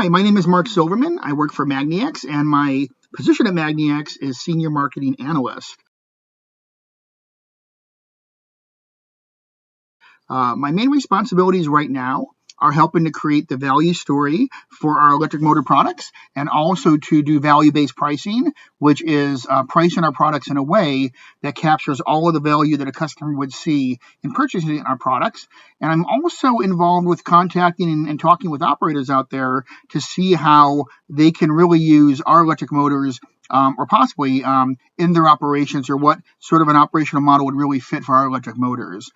Hi, my name is Mark Silverman. I work for magniX, and my position at magniX is Senior Marketing Analyst. My main responsibilities right now are helping to create the value story for our electric motor products and also to do value-based pricing, which is pricing our products in a way that captures all of the value that a customer would see in purchasing our products. And I'm also involved with contacting and talking with operators out there to see how they can really use our electric motors or possibly in their operations, or what sort of an operational model would really fit for our electric motors.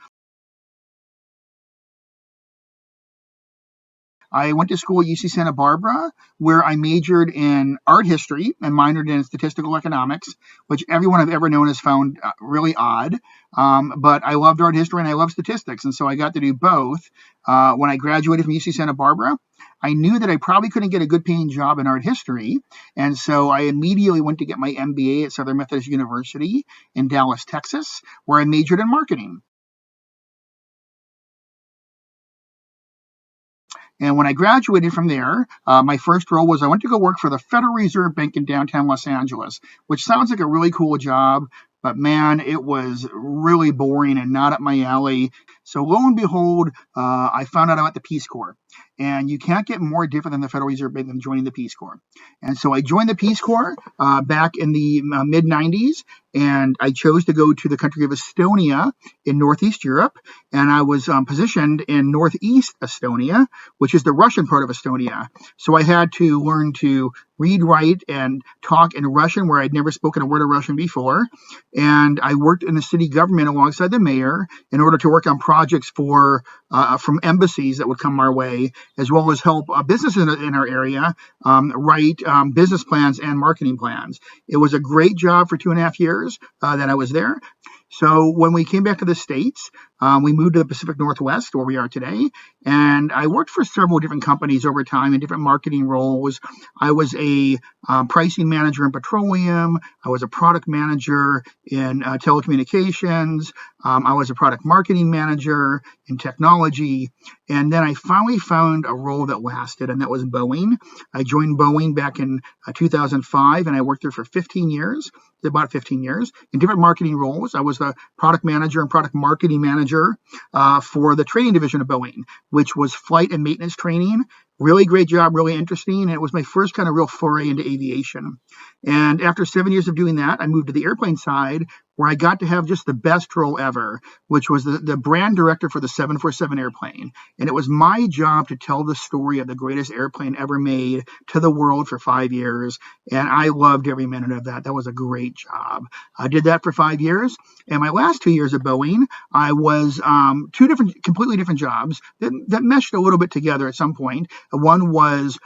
I went to school at UC Santa Barbara, where I majored in art history and minored in statistical economics, which everyone I've ever known has found really odd. But I loved art history and I loved statistics, and so I got to do both. When I graduated from UC Santa Barbara, I knew that I probably couldn't get a good paying job in art history, and so I immediately went to get my MBA at Southern Methodist University in Dallas, Texas, where I majored in marketing. And when I graduated from there, my first role was I went to go work for the Federal Reserve Bank in downtown Los Angeles, which sounds like a really cool job, but man, it was really boring and not up my alley. So lo and behold, I found out about the Peace Corps. And you can't get more different than the Federal Reserve Bank than joining the Peace Corps. And so I joined the Peace Corps back in the mid 90s, and I chose to go to the country of Estonia in Northeast Europe. And I was positioned in Northeast Estonia, which is the Russian part of Estonia. So I had to learn to read, write, and talk in Russian, where I'd never spoken a word of Russian before. And I worked in the city government alongside the mayor in order to work on projects from embassies that would come our way, as well as help businesses in our area write business plans and marketing plans. It was a great job for 2.5 years that I was there. So when we came back to the States, we moved to the Pacific Northwest, where we are today, and I worked for several different companies over time in different marketing roles. I was a pricing manager in petroleum. I was a product manager in telecommunications. I was a product marketing manager in technology. And then I finally found a role that lasted, and that was Boeing. I joined Boeing back in 2005, and I worked there for 15 years, about 15 years, in different marketing roles. I was the product manager and product marketing manager for the training division of Boeing, which was flight and maintenance training. Really great job, really interesting. And it was my first kind of real foray into aviation. And after 7 years of doing that, I moved to the airplane side, where I got to have just the best role ever, which was the brand director for the 747 airplane. And it was my job to tell the story of the greatest airplane ever made to the world for 5 years. And I loved every minute of that. That was a great job. I did that for 5 years. And my last 2 years at Boeing, I was completely different jobs that meshed a little bit together at some point. One was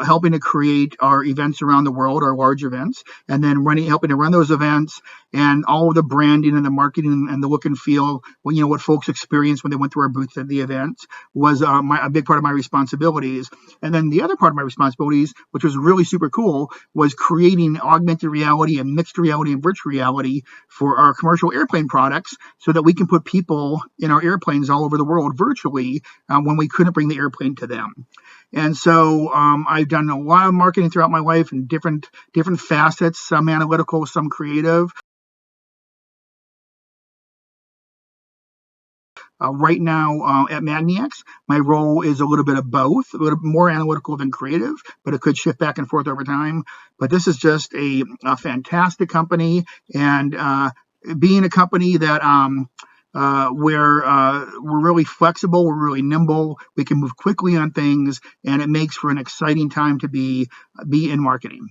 helping to create our events around the world, our large events, and then helping to run those events, and all of the branding and the marketing and the look and feel, what folks experienced when they went to our booth at the events, was a big part of my responsibilities. And then the other part of my responsibilities, which was really super cool, was creating augmented reality and mixed reality and virtual reality for our commercial airplane products, so that we can put people in our airplanes all over the world virtually when we couldn't bring the airplane to them. And so I've done a lot of marketing throughout my life in different facets, some analytical, some creative. Right now at magniX, my role is a little bit of both, a little more analytical than creative, but it could shift back and forth over time. But this is just a fantastic company, and being a company that where we're really flexible, we're really nimble, we can move quickly on things, and it makes for an exciting time to be in marketing.